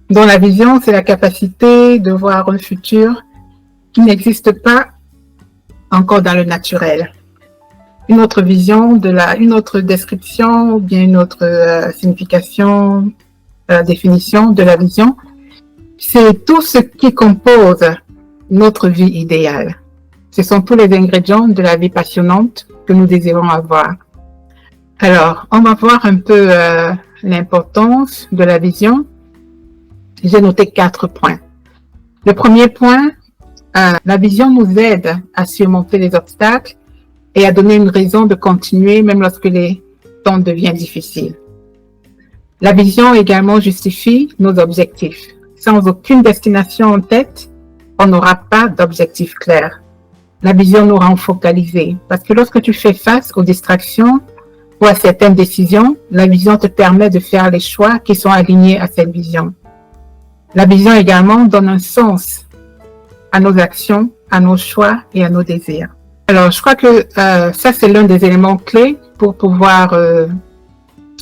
dont la vision, c'est la capacité de voir un futur qui n'existe pas encore dans le naturel. Une autre vision, une autre description ou bien une autre signification, définition de la vision, c'est tout ce qui compose notre vie idéale. Ce sont tous les ingrédients de la vie passionnante que nous désirons avoir. Alors, on va voir un peu l'importance de la vision. J'ai noté 4 points. Le premier point, la vision nous aide à surmonter les obstacles et à donner une raison de continuer même lorsque les temps deviennent difficiles. La vision également justifie nos objectifs. Sans aucune destination en tête, on n'aura pas d'objectif clair. La vision nous rend focalisés parce que lorsque tu fais face aux distractions ou à certaines décisions, la vision te permet de faire les choix qui sont alignés à cette vision. La vision également donne un sens à nos actions, à nos choix et à nos désirs. Alors, je crois que ça, c'est l'un des éléments clés pour pouvoir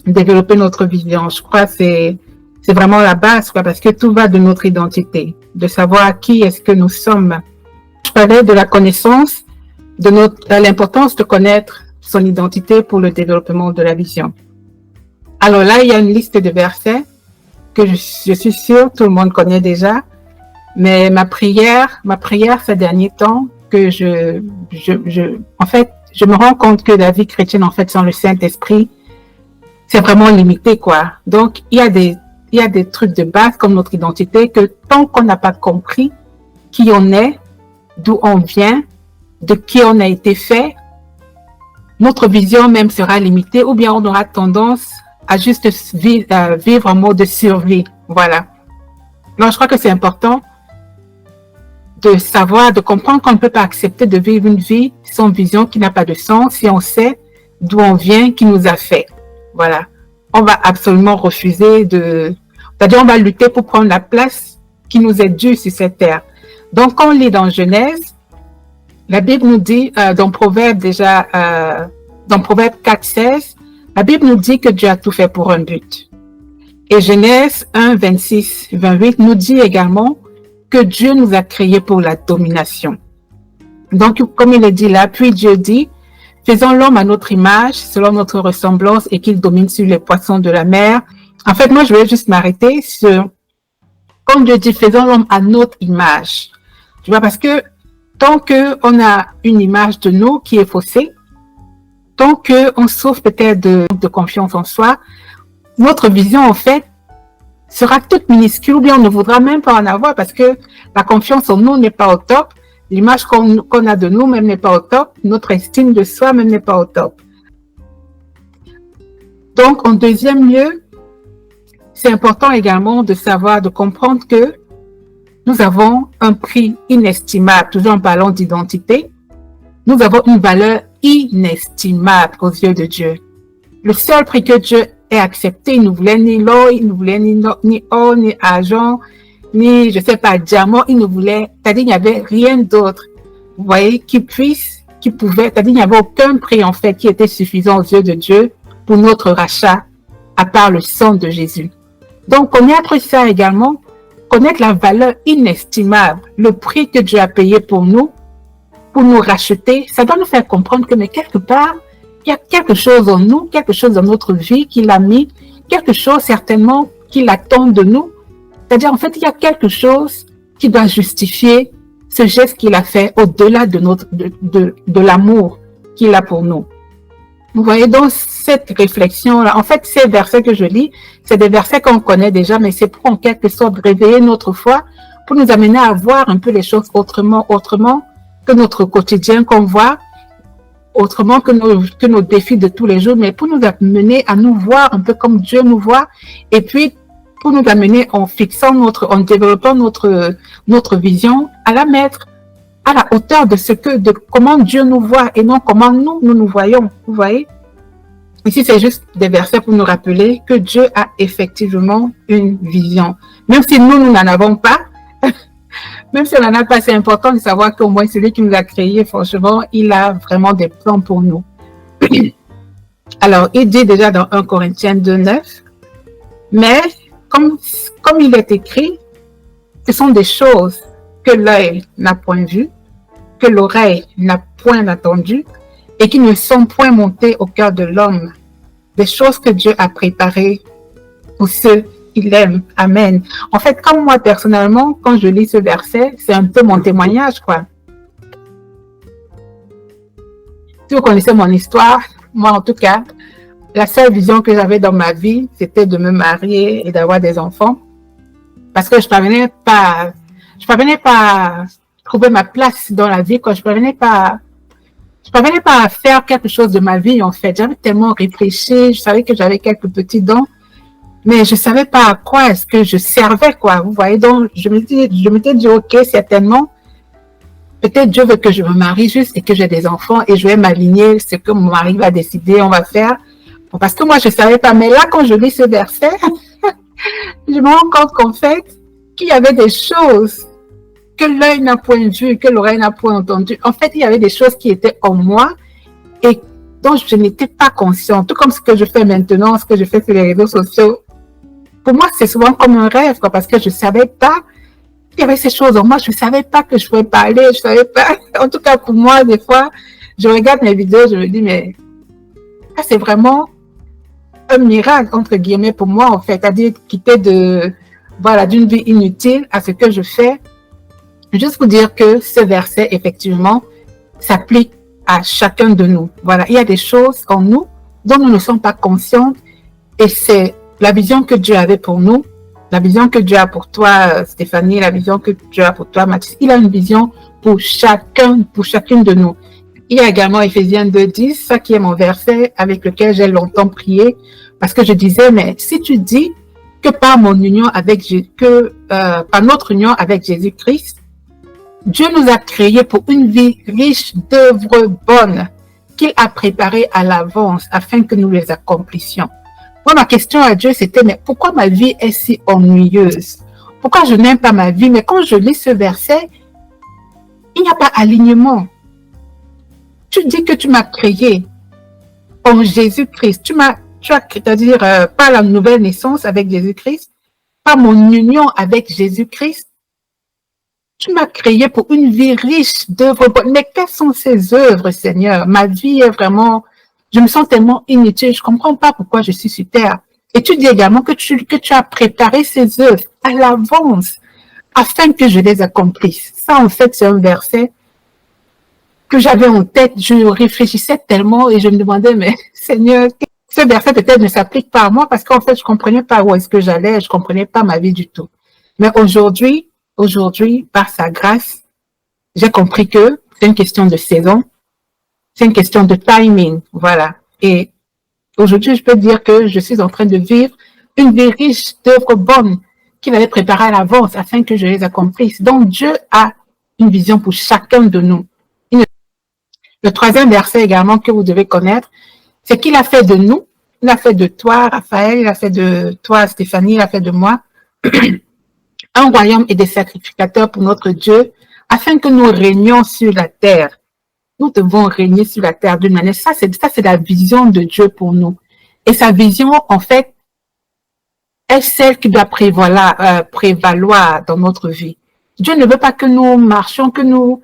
développer notre vision. Je crois que c'est vraiment la base, quoi, parce que tout va de notre identité, de savoir qui est-ce que nous sommes. Je parlais de la connaissance, de l'importance de connaître son identité pour le développement de la vision. Alors là, il y a une liste de versets que je suis sûre tout le monde connaît déjà, mais ma prière ces derniers temps, que en fait, je me rends compte que la vie chrétienne, en fait, sans le Saint-Esprit, c'est vraiment limité, quoi. Donc, il y a des trucs de base comme notre identité que tant qu'on n'a pas compris qui on est, d'où on vient, de qui on a été fait, notre vision même sera limitée ou bien on aura tendance à juste vivre en mode de survie. Voilà. Donc, je crois que c'est important de savoir, de comprendre qu'on ne peut pas accepter de vivre une vie sans vision qui n'a pas de sens si on sait d'où on vient, qui nous a fait. Voilà. On va absolument refuser c'est-à-dire on va lutter pour prendre la place qui nous est due sur cette terre. Donc, quand on lit dans Genèse, la Bible nous dit, dans Proverbe 4,16, la Bible nous dit que Dieu a tout fait pour un but. Et Genèse 1, 26, 28 nous dit également que Dieu nous a créés pour la domination. Donc, comme il est dit là, puis Dieu dit, faisons l'homme à notre image, selon notre ressemblance, et qu'il domine sur les poissons de la mer. En fait, moi, je vais juste m'arrêter sur, comme Dieu dit, faisons l'homme à notre image. Tu vois, parce que tant qu'on a une image de nous qui est faussée, tant qu'on souffre peut-être de confiance en soi, notre vision, en fait, sera toute minuscule, ou bien on ne voudra même pas en avoir parce que la confiance en nous n'est pas au top, l'image qu'on a de nous même n'est pas au top, notre estime de soi même n'est pas au top. Donc, en deuxième lieu, c'est important également de savoir, de comprendre que nous avons un prix inestimable, toujours en parlant d'identité, nous avons une valeur inestimable aux yeux de Dieu. Le seul prix que Dieu ait accepté, il ne voulait ni l'or, il ne voulait ni or, ni argent, ni, je sais pas, diamant, il ne voulait, c'est-à-dire il n'y avait rien d'autre, vous voyez, qui pouvait, c'est-à-dire il n'y avait aucun prix en fait qui était suffisant aux yeux de Dieu pour notre rachat, à part le sang de Jésus. Donc, connaître ça également, connaître la valeur inestimable, le prix que Dieu a payé pour nous racheter, ça doit nous faire comprendre que, mais quelque part, il y a quelque chose en nous, quelque chose dans notre vie qu'il a mis, quelque chose certainement qu'il attend de nous. C'est-à-dire, en fait, il y a quelque chose qui doit justifier ce geste qu'il a fait au-delà de l'amour qu'il a pour nous. Vous voyez, donc, cette réflexion-là, en fait, ces versets que je lis, c'est des versets qu'on connaît déjà, mais c'est pour en quelque sorte réveiller notre foi, pour nous amener à voir un peu les choses autrement que notre quotidien qu'on voit, autrement que nos défis de tous les jours, mais pour nous amener à nous voir un peu comme Dieu nous voit, et puis pour nous amener en développant notre vision, à la mettre à la hauteur de comment Dieu nous voit et non comment nous voyons. Vous voyez? Ici, c'est juste des versets pour nous rappeler que Dieu a effectivement une vision. Même si nous n'en avons pas, même si on n'en a pas, c'est important de savoir qu'au moins celui qui nous a créés, franchement, il a vraiment des plans pour nous. Alors, il dit déjà dans 1 Corinthiens 2, 9, mais comme il est écrit, ce sont des choses que l'œil n'a point vues, que l'oreille n'a point entendues et qui ne sont point montées au cœur de l'homme. Des choses que Dieu a préparées pour ceux qu'il aime. Amen. En fait, comme moi personnellement, quand je lis ce verset, c'est un peu mon témoignage, quoi. Si vous connaissez mon histoire, moi en tout cas, la seule vision que j'avais dans ma vie, c'était de me marier et d'avoir des enfants. Parce que je parvenais pas à trouver ma place dans la vie, quoi. Je parvenais pas à faire quelque chose de ma vie, en fait. J'avais tellement réfléchi, je savais que j'avais quelques petits dons, mais je savais pas à quoi est-ce que je servais, quoi. Vous voyez, donc, je m'étais dit, ok, certainement, peut-être Dieu veut que je me marie juste et que j'ai des enfants et je vais m'aligner, ce que mon mari va décider, on va faire. Bon, parce que moi, je savais pas. Mais là, quand je lis ce verset, je me rends compte qu'en fait, qu'il y avait des choses que l'œil n'a point vu, que l'oreille n'a point entendu. En fait, il y avait des choses qui étaient en moi et dont je n'étais pas consciente. Tout comme ce que je fais maintenant, ce que je fais sur les réseaux sociaux. Pour moi, c'est souvent comme un rêve, quoi, parce que je savais pas qu'il y avait ces choses en moi. Je savais pas que je pouvais parler, je savais pas. En tout cas, pour moi, des fois, je regarde mes vidéos, je me dis, mais ça, c'est vraiment un miracle, entre guillemets, pour moi, en fait. C'est-à-dire quitter d'une vie inutile à ce que je fais. Juste pour dire que ce verset, effectivement, s'applique à chacun de nous. Voilà, il y a des choses en nous dont nous ne sommes pas conscients et c'est la vision que Dieu avait pour nous, la vision que Dieu a pour toi, Stéphanie, la vision que Dieu a pour toi, Mathis. Il a une vision pour chacune de nous. Il y a également Éphésiens 2:10, ça qui est mon verset avec lequel j'ai longtemps prié, parce que je disais, mais si tu dis que par mon union avec par notre union avec Jésus-Christ, Dieu nous a créés pour une vie riche d'œuvres bonnes qu'il a préparées à l'avance afin que nous les accomplissions. Moi, ma question à Dieu, c'était, mais pourquoi ma vie est si ennuyeuse? Pourquoi je n'aime pas ma vie? Mais quand je lis ce verset, il n'y a pas alignement. Tu dis que tu m'as créé en Jésus-Christ. C'est-à-dire par la nouvelle naissance avec Jésus-Christ, par mon union avec Jésus-Christ, tu m'as créé pour une vie riche d'œuvres bonnes. Mais quelles sont ces œuvres, Seigneur? Ma vie est vraiment, je me sens tellement inutile. Je ne comprends pas pourquoi je suis sur terre. Et tu dis également que tu as préparé ces œuvres à l'avance afin que je les accomplisse. Ça, en fait, c'est un verset que j'avais en tête. Je réfléchissais tellement et je me demandais, mais Seigneur, ce verset peut-être ne s'applique pas à moi parce qu'en fait, je ne comprenais pas où est-ce que j'allais. Je ne comprenais pas ma vie du tout. Mais aujourd'hui, par sa grâce, j'ai compris que c'est une question de saison, c'est une question de timing, voilà. Et aujourd'hui, je peux dire que je suis en train de vivre une vie riche d'œuvres bonnes qu'il avait préparées à l'avance afin que je les accomplisse. Donc, Dieu a une vision pour chacun de nous. Le troisième verset également que vous devez connaître, c'est qu'il a fait de nous, il a fait de toi, Raphaël, il a fait de toi, Stéphanie, il a fait de moi, un royaume et des sacrificateurs pour notre Dieu, afin que nous régnions sur la terre. Nous devons régner sur la terre d'une manière. Ça, c'est la vision de Dieu pour nous. Et sa vision, en fait, est celle qui doit prévaloir dans notre vie. Dieu ne veut pas que nous marchions, que nous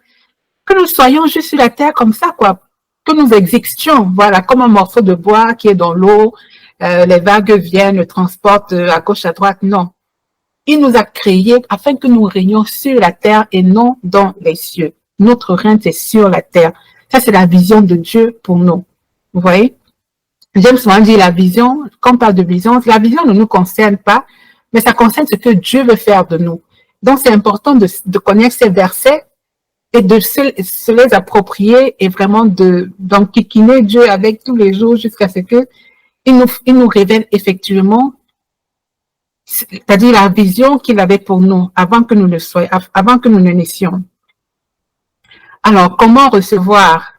soyons juste sur la terre comme ça, quoi. Que nous existions, voilà, comme un morceau de bois qui est dans l'eau, les vagues viennent, le transportent à gauche, à droite. Non. Il nous a créés afin que nous régnions sur la terre et non dans les cieux. Notre règne, c'est sur la terre. Ça, c'est la vision de Dieu pour nous. Vous voyez? J'aime souvent dire la vision, quand on parle de vision, la vision ne nous concerne pas, mais ça concerne ce que Dieu veut faire de nous. Donc, c'est important de connaître ces versets et de se les approprier et vraiment d'enquiquiner Dieu avec tous les jours jusqu'à ce que il nous révèle effectivement, c'est-à-dire la vision qu'il avait pour nous avant que nous ne naissions. Alors, comment recevoir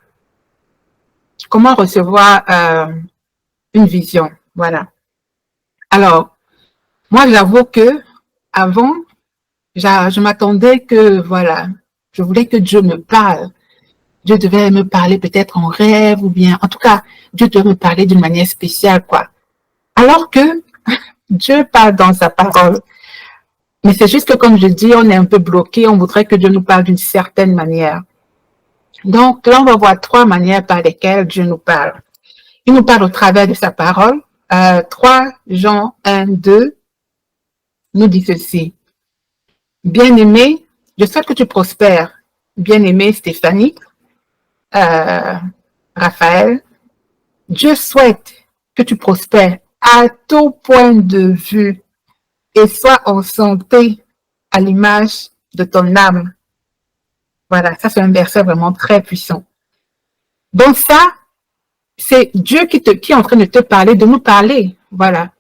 une vision? Voilà. Alors, moi, j'avoue que avant, je m'attendais que, voilà, je voulais que Dieu me parle. Dieu devait me parler peut-être en rêve ou bien, en tout cas, Dieu devait me parler d'une manière spéciale, quoi. Alors que Dieu parle dans sa parole. Mais c'est juste que, comme je dis, on est un peu bloqué, on voudrait que Dieu nous parle d'une certaine manière. Donc, là, on va voir 3 manières par lesquelles Dieu nous parle. Il nous parle au travers de sa parole. 3 Jean 1, 2 nous dit ceci. Bien-aimé, je souhaite que tu prospères. Bien-aimé Stéphanie, Raphaël, Dieu souhaite que tu prospères à tout point de vue et sois en santé à l'image de ton âme. Voilà, ça c'est un verset vraiment très puissant. Donc ça, c'est Dieu qui est en train de te parler, de nous parler. Voilà.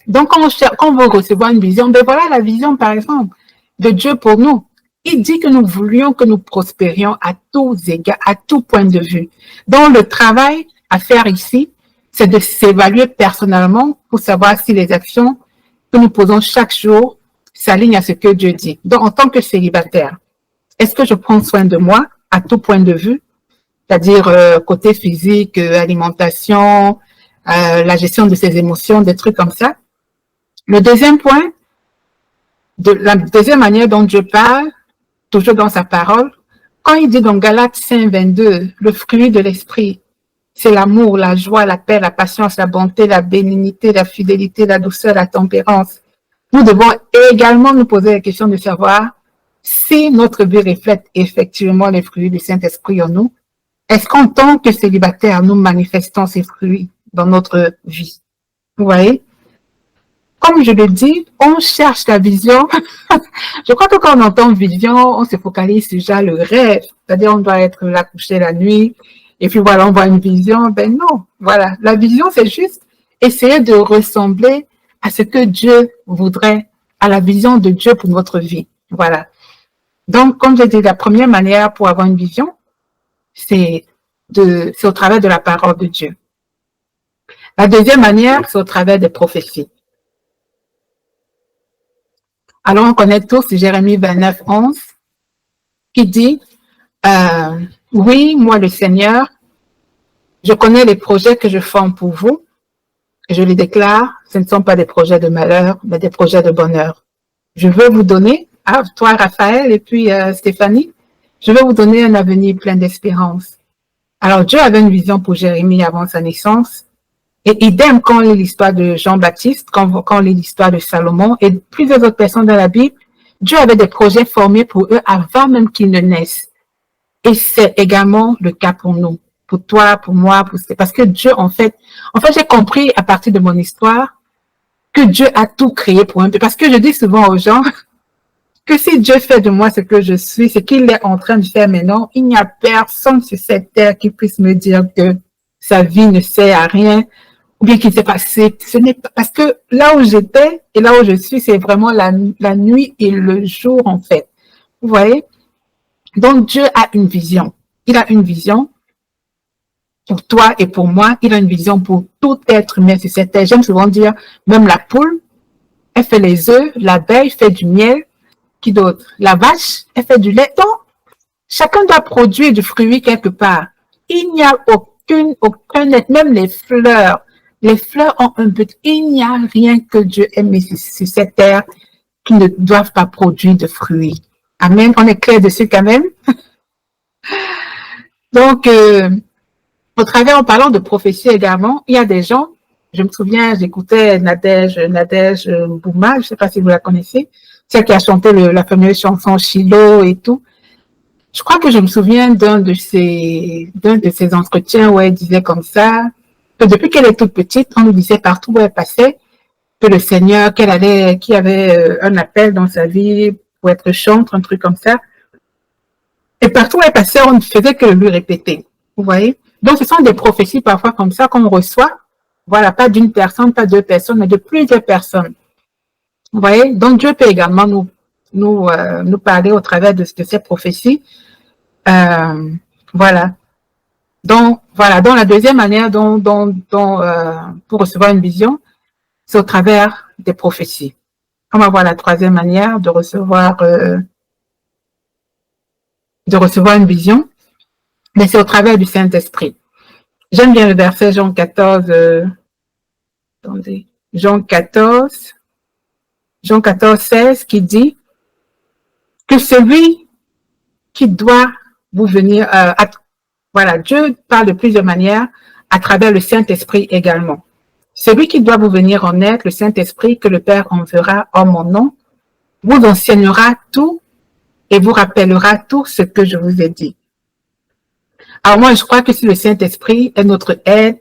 Donc quand on veut recevoir une vision, ben voilà la vision par exemple de Dieu pour nous. Il dit que nous voulions que nous prospérions à tous égards, à tout point de vue. Donc le travail à faire ici, c'est de s'évaluer personnellement pour savoir si les actions que nous posons chaque jour s'alignent à ce que Dieu dit. Donc en tant que célibataire, est-ce que je prends soin de moi à tout point de vue, c'est-à-dire côté physique, alimentation, la gestion de ses émotions, des trucs comme ça. Le deuxième point, la deuxième manière dont Dieu parle, toujours dans sa parole, quand il dit dans Galates 5, 22, le fruit de l'esprit, c'est l'amour, la joie, la paix, la patience, la bonté, la bénignité, la fidélité, la douceur, la tempérance. Nous devons également nous poser la question de savoir si notre vie reflète effectivement les fruits du Saint-Esprit en nous. Est-ce qu'en tant que célibataire, nous manifestons ces fruits dans notre vie? Vous voyez? Comme je le dis, on cherche la vision. Je crois que quand on entend vision, on se focalise déjà le rêve. C'est-à-dire, on doit être là couché la nuit. Et puis voilà, on voit une vision. Ben non, voilà. La vision, c'est juste essayer de ressembler à ce que Dieu voudrait, à la vision de Dieu pour notre vie. Voilà. Donc, comme j'ai dit, la première manière pour avoir une vision, c'est au travers de la parole de Dieu. La deuxième manière, c'est au travers des prophéties. Alors, on connaît tous Jérémie 29, 11, qui dit, oui, moi le Seigneur, je connais les projets que je forme pour vous, et je les déclare, ce ne sont pas des projets de malheur, mais des projets de bonheur. Je veux vous donner, toi Raphaël et puis Stéphanie, je veux vous donner un avenir plein d'espérance. Alors, Dieu avait une vision pour Jérémie avant sa naissance, et idem quand on lit l'histoire de Jean-Baptiste, quand on lit l'histoire de Salomon et plusieurs autres personnes dans la Bible, Dieu avait des projets formés pour eux avant même qu'ils ne naissent. Et c'est également le cas pour nous, pour toi, pour moi, parce que Dieu, en fait, j'ai compris à partir de mon histoire que Dieu a tout créé pour un peu. Parce que je dis souvent aux gens que si Dieu fait de moi ce que je suis, ce qu'il est en train de faire maintenant, il n'y a personne sur cette terre qui puisse me dire que sa vie ne sert à rien, ou bien qu'il s'est passé. Ce n'est pas parce que là où j'étais et là où je suis, c'est vraiment la nuit et le jour, en fait. Vous voyez? Donc, Dieu a une vision. Il a une vision pour toi et pour moi. Il a une vision pour tout être humain sur cette terre. J'aime souvent dire, même la poule, elle fait les œufs, l'abeille fait du miel. Qui d'autre? La vache, elle fait du lait. Donc, chacun doit produire du fruit quelque part. Il n'y a aucun être, même les fleurs. Les fleurs ont un but. Il n'y a rien que Dieu ait mis sur cette terre qui ne doivent pas produire de fruits. Amen. On est clair dessus quand même. Donc, au travers, en parlant de prophétie également, il y a des gens, je me souviens, j'écoutais Nadège Bouma, je ne sais pas si vous la connaissez, celle qui a chanté la fameuse chanson Shiloh et tout. Je crois que je me souviens d'un de ses entretiens où elle disait comme ça, que depuis qu'elle est toute petite, on lui disait partout où elle passait que le Seigneur, qu'il avait un appel dans sa vie pour être chantre, un truc comme ça. Et partout où elle passait, on ne faisait que lui répéter. Vous voyez? Donc, ce sont des prophéties parfois comme ça qu'on reçoit. Voilà, pas d'une personne, pas deux personnes, mais de plusieurs personnes. Vous voyez? Donc, Dieu peut également nous parler au travers de ces prophéties. Voilà. Donc, voilà. Donc, la deuxième manière pour recevoir une vision, c'est au travers des prophéties. On va voir la troisième manière de recevoir une vision, mais c'est au travers du Saint-Esprit. J'aime bien le verset Jean 14, attendez, Jean 14, Jean 14, 16, qui dit que celui qui doit vous venir, voilà, Dieu parle de plusieurs manières à travers le Saint-Esprit également. Celui qui doit vous venir en aide, le Saint-Esprit que le Père enverra en mon nom, vous enseignera tout et vous rappellera tout ce que je vous ai dit. Alors moi, je crois que si le Saint-Esprit est notre aide,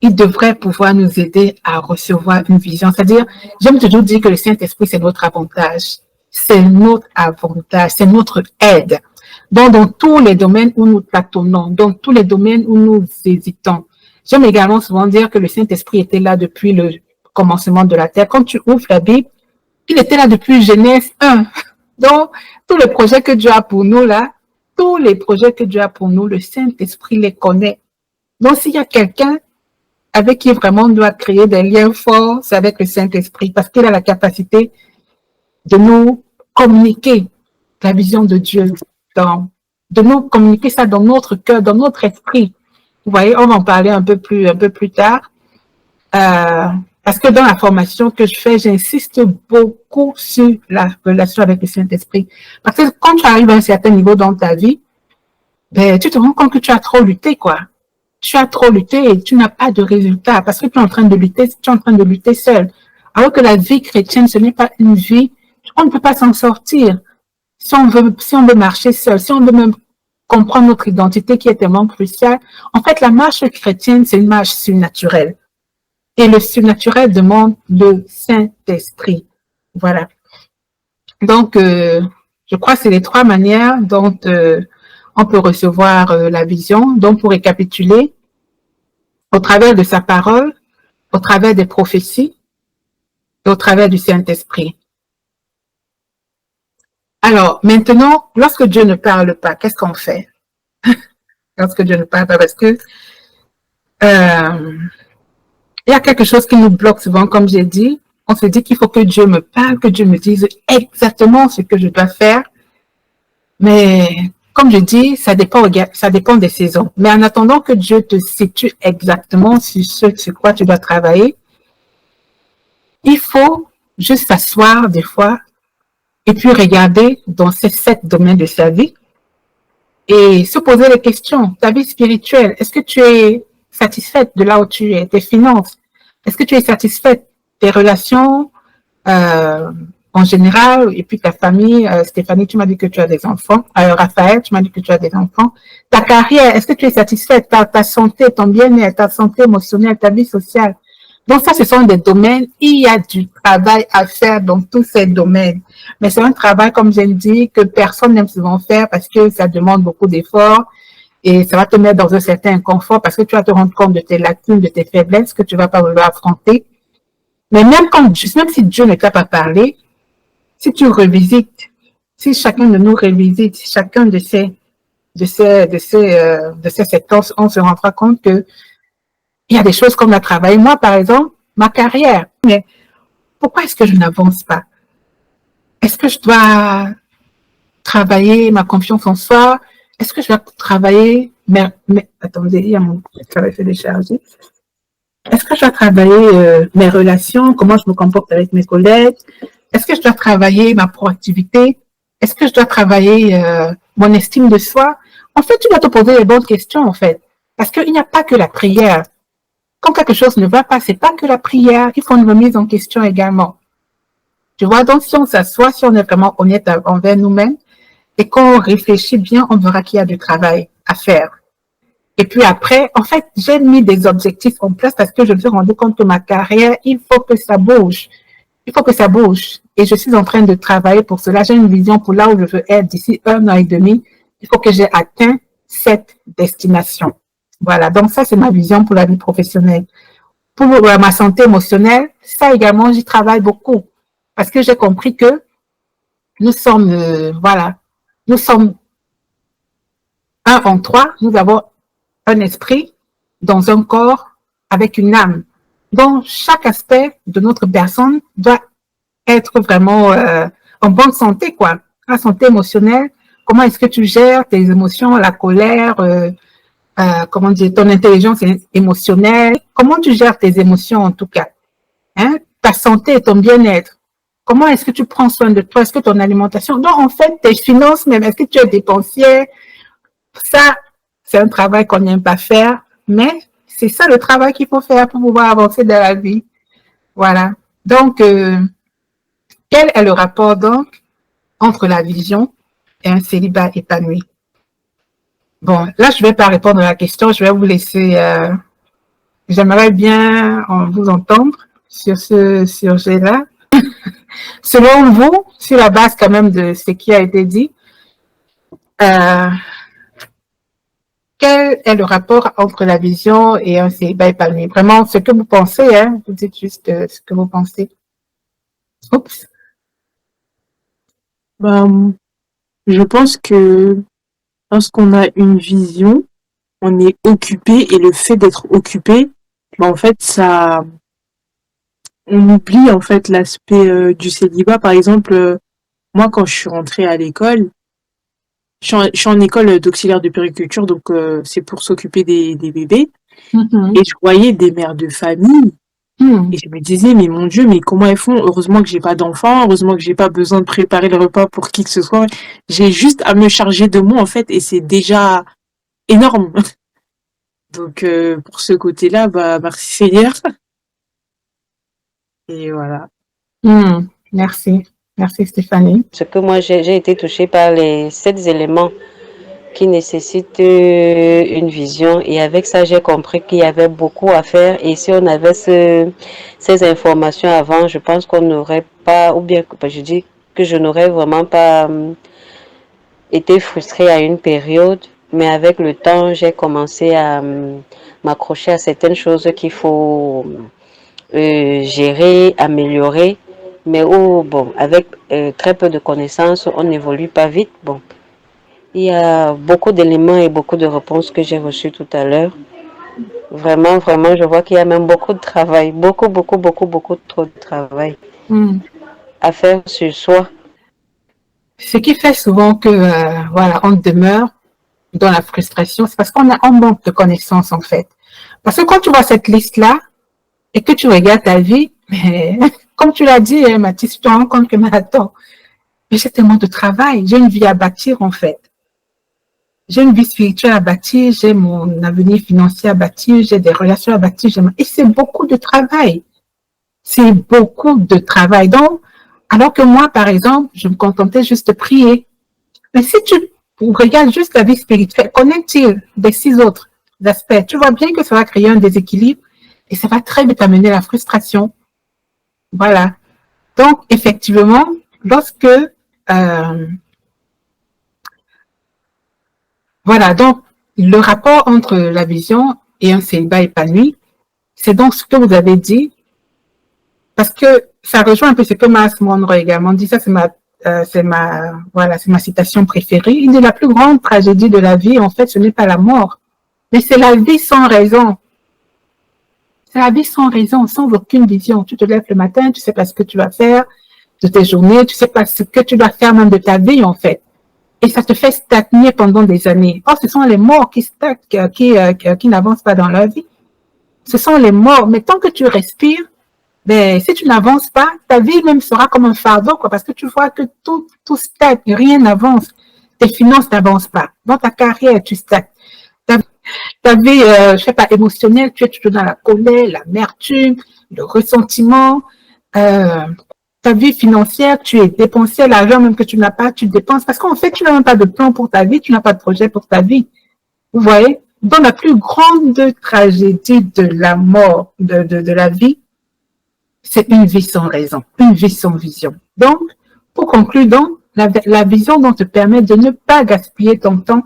il devrait pouvoir nous aider à recevoir une vision. C'est-à-dire, j'aime toujours dire que le Saint-Esprit, c'est notre avantage. C'est notre avantage, c'est notre aide. Donc, dans tous les domaines où nous tâtonnons, dans tous les domaines où nous hésitons. J'aime également souvent dire que le Saint-Esprit était là depuis le commencement de la terre. Quand tu ouvres la Bible, il était là depuis Genèse 1. Donc, tous les projets que Dieu a pour nous là, tous les projets que Dieu a pour nous, le Saint-Esprit les connaît. Donc, s'il y a quelqu'un avec qui vraiment on doit créer des liens forts, c'est avec le Saint-Esprit, parce qu'il a la capacité de nous communiquer la vision de Dieu, de nous communiquer ça dans notre cœur, dans notre esprit. Vous voyez, on va en parler un peu plus tard. Parce que dans la formation que je fais, j'insiste beaucoup sur la relation avec le Saint-Esprit. Parce que quand tu arrives à un certain niveau dans ta vie, ben, tu te rends compte que tu as trop lutté, quoi. Tu as trop lutté et tu n'as pas de résultat parce que tu es en train de lutter seul. Alors que la vie chrétienne, ce n'est pas une vie, on ne peut pas s'en sortir. Si on veut marcher seul, si on veut même comprendre notre identité qui est tellement cruciale, en fait, la marche chrétienne, c'est une marche surnaturelle. Et le surnaturel demande le Saint-Esprit. Voilà. Donc, je crois que c'est les trois manières dont on peut recevoir la vision. Donc, pour récapituler, au travers de sa parole, au travers des prophéties et au travers du Saint-Esprit. Alors, maintenant, lorsque Dieu ne parle pas, qu'est-ce qu'on fait? Lorsque Dieu ne parle pas, parce que il y a quelque chose qui nous bloque souvent, comme j'ai dit. On se dit qu'il faut que Dieu me parle, que Dieu me dise exactement ce que je dois faire. Mais comme je dis, ça dépend des saisons. Mais en attendant que Dieu te situe exactement sur ce sur quoi tu dois travailler, il faut juste s'asseoir des fois et puis regarder dans ces 7 domaines de sa vie et se poser les questions. Ta vie spirituelle, est-ce que tu es satisfaite de là où tu es? Tes finances, est-ce que tu es satisfaite? Tes relations en général, et puis ta famille, Stéphanie, tu m'as dit que tu as des enfants. Raphaël, tu m'as dit que tu as des enfants. Ta carrière, est-ce que tu es satisfaite? Ta santé, ton bien-être, ta santé émotionnelle, ta vie sociale. Donc ça, ce sont des domaines, il y a du travail à faire dans tous ces domaines. Mais c'est un travail, comme je l'ai dit, que personne n'aime souvent faire parce que ça demande beaucoup d'efforts et ça va te mettre dans un certain inconfort parce que tu vas te rendre compte de tes lacunes, de tes faiblesses que tu vas pas vouloir affronter. Mais même si Dieu ne t'a pas parlé, si tu revisites, si chacun de nous revisite, chacun de ces séquences, on se rendra compte que il y a des choses qu'on a travaillé. Moi, par exemple, ma carrière. Mais pourquoi est-ce que je n'avance pas? Est-ce que je dois travailler ma confiance en soi? Est-ce que je dois travailler attendez, il y a mon travail fait décharger. Est-ce que je dois travailler mes relations? Comment je me comporte avec mes collègues? Est-ce que je dois travailler ma proactivité? Est-ce que je dois travailler mon estime de soi? En fait, tu dois te poser les bonnes questions, en fait. Parce qu'il n'y a pas que la prière. Quand quelque chose ne va pas, c'est pas que la prière, il faut une remise en question également. Tu vois, donc si on s'assoit, si on est vraiment honnête envers nous-mêmes et qu'on réfléchit bien, on verra qu'il y a du travail à faire. Et puis après, en fait, j'ai mis des objectifs en place parce que je me suis rendu compte que ma carrière, il faut que ça bouge. Il faut que ça bouge. Et je suis en train de travailler pour cela. J'ai une vision pour là où je veux être d'ici 1 an et demi. Il faut que j'ai atteint cette destination. Voilà, donc ça, c'est ma vision pour la vie professionnelle. Pour ma santé émotionnelle, ça également, j'y travaille beaucoup. Parce que j'ai compris que nous sommes, nous sommes un en trois, nous avons un esprit dans un corps avec une âme. Donc, chaque aspect de notre personne doit être vraiment en bonne santé, quoi. La santé émotionnelle, comment est-ce que tu gères tes émotions, la colère, comment dire, ton intelligence émotionnelle, comment tu gères tes émotions en tout cas, hein? Ta santé et ton bien-être, Comment est-ce que tu prends soin de toi? Est-ce que ton alimentation, donc en fait, tes finances même, est-ce que tu es dépensière? Ça, c'est un travail qu'on n'aime pas faire, mais c'est ça le travail qu'il faut faire pour pouvoir avancer dans la vie. Voilà. Donc, quel est le rapport donc entre la vision et un célibat épanoui? Bon, là, je ne vais pas répondre à la question, je vais vous laisser. J'aimerais bien vous entendre sur ce sujet-là. Selon vous, sur la base quand même de ce qui a été dit, quel est le rapport entre la vision et un célibat épanoui? Vraiment, ce que vous pensez, hein, vous dites juste ce que vous pensez. Oups. Ben, je pense que lorsqu'on a une vision, on est occupé et le fait d'être occupé, ben en fait, ça, on oublie en fait l'aspect du célibat. Par exemple, moi, quand je suis rentrée à l'école, je suis en école d'auxiliaire de périculture, donc c'est pour s'occuper des bébés. Et je voyais des mères de famille et je me disais, mais mon Dieu, mais comment elles font? Heureusement que j'ai pas d'enfants, heureusement que j'ai pas besoin de préparer le repas pour qui que ce soit. J'ai juste à me charger de moi, en fait, et c'est déjà énorme. Donc, pour ce côté-là, bah, merci Seigneur. Et voilà. Merci. Merci Stéphanie. Ce que moi, j'ai été touchée par les 7 éléments qui nécessitent une vision. Et avec ça, j'ai compris qu'il y avait beaucoup à faire. Et si on avait ces informations avant, je pense qu'on n'aurait pas, ou bien je dis que je n'aurais vraiment pas été frustrée à une période. Mais avec le temps, j'ai commencé à m'accrocher à certaines choses qu'il faut gérer, améliorer. Mais bon, avec très peu de connaissances, on n'évolue pas vite. Bon, il y a beaucoup d'éléments et beaucoup de réponses que j'ai reçues tout à l'heure. Vraiment, vraiment, je vois qu'il y a même beaucoup de travail, beaucoup trop de travail à faire sur soi. Ce qui fait souvent que, voilà, on demeure dans la frustration, c'est parce qu'on manque de connaissances, en fait. Parce que quand tu vois cette liste-là et que tu regardes ta vie, mais, comme tu l'as dit, Mathis, tu te rends compte que, mais attends, j'ai tellement de travail, j'ai une vie à bâtir, en fait. J'ai une vie spirituelle à bâtir, j'ai mon avenir financier à bâtir, j'ai des relations à bâtir, et c'est beaucoup de travail. C'est beaucoup de travail. Donc, alors que moi, par exemple, je me contentais juste de prier. Mais si tu regardes juste la vie spirituelle, connais-tu des 6 autres aspects? Tu vois bien que ça va créer un déséquilibre et ça va très vite amener la frustration. Voilà. Donc, effectivement, lorsque... voilà, donc, le rapport entre la vision et un célibat épanoui, c'est donc ce que vous avez dit, parce que ça rejoint un peu ce que Miles Monroe également dit. Ça, c'est ma citation préférée. Il dit la plus grande tragédie de la vie, en fait, ce n'est pas la mort, mais c'est la vie sans raison. C'est la vie sans raison, sans aucune vision. Tu te lèves le matin, tu sais pas ce que tu vas faire de tes journées, tu sais pas ce que tu dois faire même de ta vie, en fait. Et ça te fait stagner pendant des années. Or, ce sont les morts qui stagnent, qui n'avancent pas dans leur vie. Ce sont les morts. Mais tant que tu respires, ben, si tu n'avances pas, ta vie même sera comme un fardeau, quoi, parce que tu vois que tout stagne, rien n'avance. Tes finances n'avancent pas. Dans ta carrière, tu stagnes. Ta vie, je sais pas, émotionnelle, tu es toujours dans la colère, l'amertume, le ressentiment. Ta vie financière, tu es dépensier, l'argent même que tu n'as pas, tu dépenses. Parce qu'en fait, tu n'as même pas de plan pour ta vie, tu n'as pas de projet pour ta vie. Vous voyez? Dans la plus grande tragédie de la mort, de la vie, c'est une vie sans raison, une vie sans vision. Donc, pour conclure, donc, la vision donc te permet de ne pas gaspiller ton temps,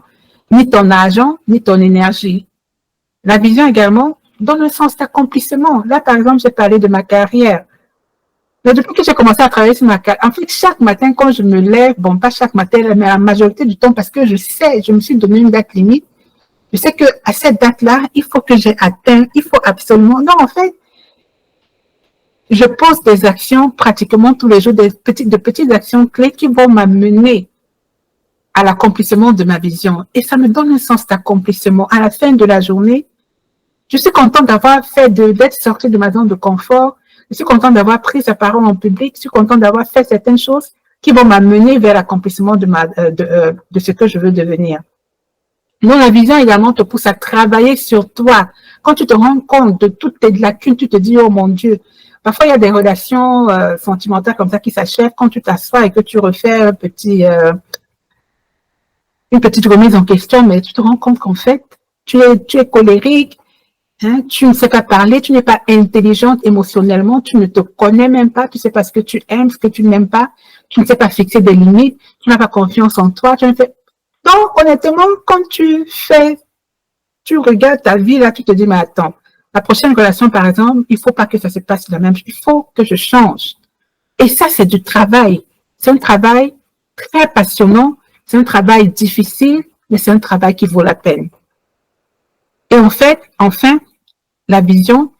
ni ton argent, ni ton énergie. La vision également donne un sens d'accomplissement. Là, par exemple, j'ai parlé de ma carrière. Mais depuis que j'ai commencé à travailler sur ma carrière, en fait, chaque matin, quand je me lève, bon, pas chaque matin, mais la majorité du temps, parce que je sais, je me suis donné une date limite, je sais que à cette date-là, il faut que j'ai atteint, il faut absolument, non, en fait, je pose des actions pratiquement tous les jours, de petites actions clés qui vont m'amener à l'accomplissement de ma vision. Et ça me donne un sens d'accomplissement. À la fin de la journée, je suis contente d'avoir fait d'être sortie de ma zone de confort, Je suis contente d'avoir pris sa parole en public. Je suis contente d'avoir fait certaines choses qui vont m'amener vers l'accomplissement de ce que je veux devenir. Donc, la vision également te pousse à travailler sur toi. Quand tu te rends compte de toutes tes lacunes, tu te dis, oh mon Dieu. Parfois, il y a des relations sentimentales comme ça qui s'achèvent quand tu t'assois et que tu refais une petite remise en question, mais tu te rends compte qu'en fait, tu es colérique, hein, tu ne sais pas parler, tu n'es pas intelligente émotionnellement, tu ne te connais même pas, tu ne sais pas ce que tu aimes, ce que tu n'aimes pas, tu ne sais pas fixer des limites, tu n'as pas confiance en toi, tu ne fais... Donc, honnêtement, quand tu regardes ta vie, là, tu te dis, mais attends, la prochaine relation, par exemple, il faut pas que ça se passe la même chose, il faut que je change. Et ça, c'est du travail. C'est un travail très passionnant, c'est un travail difficile, mais c'est un travail qui vaut la peine. Et en fait, enfin, la vision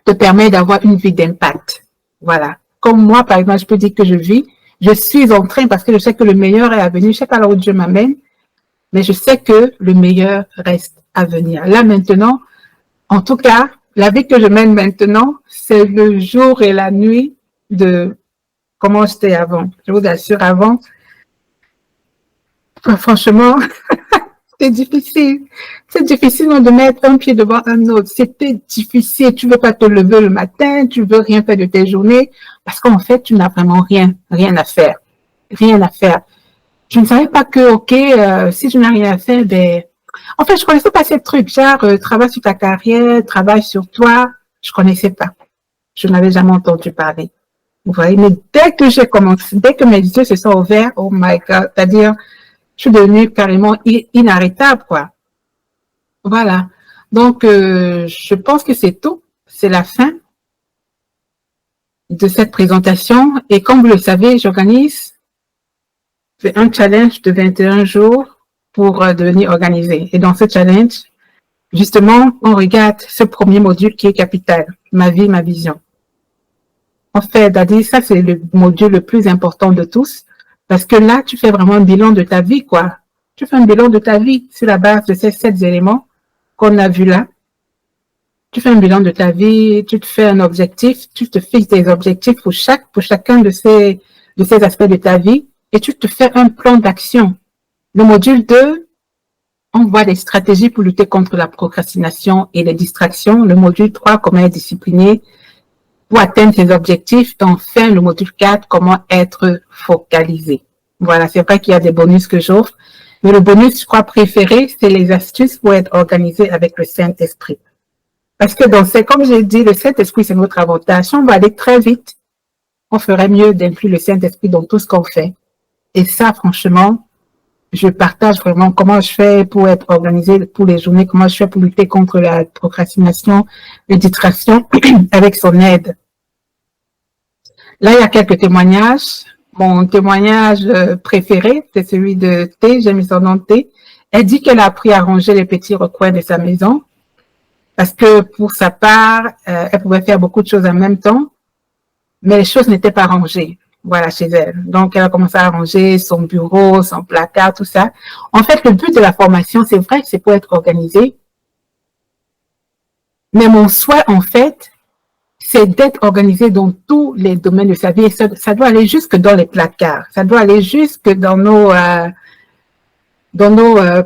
te permet d'avoir une vie d'impact. Voilà. Comme moi, par exemple, je peux dire que je suis en train parce que je sais que le meilleur est à venir. Je sais pas là où Dieu m'amène, mais je sais que le meilleur reste à venir. Là, maintenant, en tout cas, la vie que je mène maintenant, c'est le jour et la nuit de comment j'étais avant. Je vous assure, avant, franchement, c'est difficile. C'est difficile de mettre un pied devant un autre. C'était difficile. Tu veux pas te lever le matin, tu veux rien faire de tes journées parce qu'en fait, tu n'as vraiment rien à faire. Rien à faire. Je ne savais pas que, si je n'ai rien à faire, ben, en fait, je connaissais pas ces trucs, genre, travaille sur ta carrière, travaille sur toi. Je connaissais pas. Je n'avais jamais entendu parler. Vous voyez, mais dès que j'ai commencé, dès que mes yeux se sont ouverts, oh my God, c'est-à-dire, je suis devenue carrément inarrêtable, quoi. Voilà. Donc, je pense que c'est tout. C'est la fin de cette présentation. Et comme vous le savez, j'organise un challenge de 21 jours pour devenir organisé. Et dans ce challenge, justement, on regarde ce premier module qui est capital, ma vie, ma vision. En fait, Dadi, ça, c'est le module le plus important de tous. Parce que là, tu fais vraiment un bilan de ta vie, quoi. Tu fais un bilan de ta vie sur la base de ces 7 éléments qu'on a vus là. Tu fais un bilan de ta vie, tu te fais un objectif, tu te fixes des objectifs pour chacun de ces aspects de ta vie et tu te fais un plan d'action. Le module 2, on voit des stratégies pour lutter contre la procrastination et les distractions. Le module 3, comment être discipliné pour atteindre ses objectifs. Et enfin, le module 4, comment être focalisé. Voilà, c'est vrai qu'il y a des bonus que j'offre, mais le bonus, je crois, préféré, c'est les astuces pour être organisé avec le Saint-Esprit. Parce que comme j'ai dit, le Saint-Esprit, c'est notre avantage. Si on va aller très vite, on ferait mieux d'inclure le Saint-Esprit dans tout ce qu'on fait. Et ça, franchement, je partage vraiment comment je fais pour être organisé pour les journées, comment je fais pour lutter contre la procrastination, les distractions avec son aide. Là, il y a quelques témoignages. Mon témoignage préféré, c'est celui de T, j'ai mis son nom T. Elle dit qu'elle a appris à ranger les petits recoins de sa maison parce que pour sa part, elle pouvait faire beaucoup de choses en même temps, mais les choses n'étaient pas rangées. Voilà, chez elle. Donc, elle a commencé à ranger son bureau, son placard, tout ça. En fait, le but de la formation, c'est vrai que c'est pour être organisé. Mais mon souhait, en fait, c'est d'être organisé dans tous les domaines de sa vie. Et ça doit aller jusque dans les placards. Ça doit aller jusque dans nos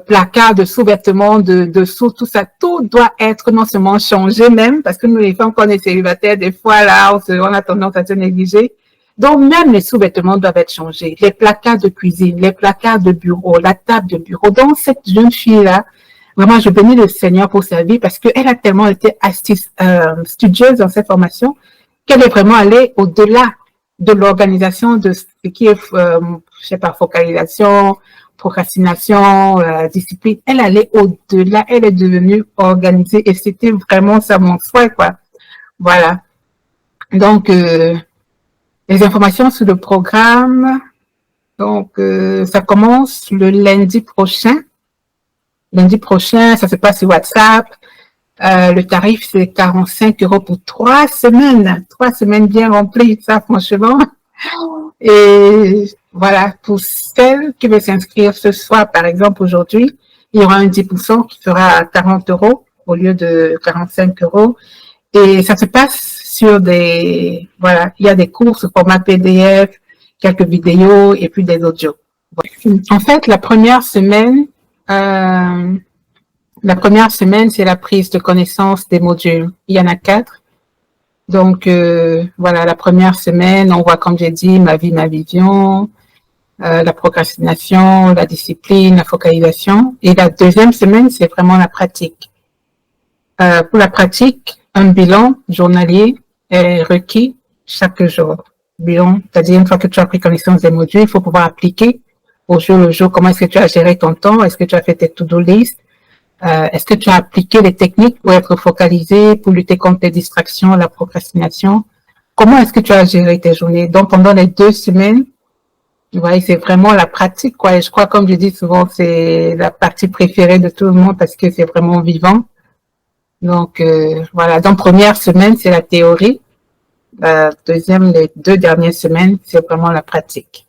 placards de sous-vêtements, de dessous, tout ça. Tout doit être non seulement changé même, parce que nous, les femmes, quand on est célibataires, des fois, là, on a tendance à se négliger. Donc, même les sous-vêtements doivent être changés. Les placards de cuisine, les placards de bureau, la table de bureau. Donc, cette jeune fille-là, vraiment, je bénis le Seigneur pour sa vie parce qu'elle a tellement été studieuse dans cette formation qu'elle est vraiment allée au-delà de l'organisation de ce qui est, je sais pas, focalisation, procrastination, discipline. Elle allait au-delà. Elle est devenue organisée et c'était vraiment ça mon souhait, quoi. Voilà. Donc, les informations sur le programme, donc ça commence le lundi prochain. Lundi prochain, ça se passe sur WhatsApp. Le tarif, c'est 45 € pour 3 semaines. 3 semaines bien remplies, ça, franchement. Et voilà, pour celles qui veulent s'inscrire ce soir, par exemple, aujourd'hui, il y aura un 10% qui fera 40 € au lieu de 45 €. Et ça se passe sur des, voilà, il y a des cours sous format PDF, quelques vidéos et puis des audios. En fait, la première semaine, c'est la prise de connaissance des modules. Il y en a 4. Donc, voilà, la première semaine, on voit, comme j'ai dit, ma vie, ma vision, la procrastination, la discipline, la focalisation. Et la deuxième semaine, c'est vraiment la pratique. Pour la pratique, un bilan journalier est requis chaque jour. Bilan, c'est-à-dire une fois que tu as pris connaissance des modules, il faut pouvoir appliquer au jour le jour comment est-ce que tu as géré ton temps, est-ce que tu as fait tes to-do list, est-ce que tu as appliqué les techniques pour être focalisé, pour lutter contre les distractions, la procrastination, comment est-ce que tu as géré tes journées. Donc pendant les 2 semaines, ouais, c'est vraiment la pratique, quoi. Et je crois, comme je dis souvent, c'est la partie préférée de tout le monde parce que c'est vraiment vivant. Donc, voilà. Donc, première semaine, c'est la théorie. La deuxième, les 2 dernières semaines, c'est vraiment la pratique.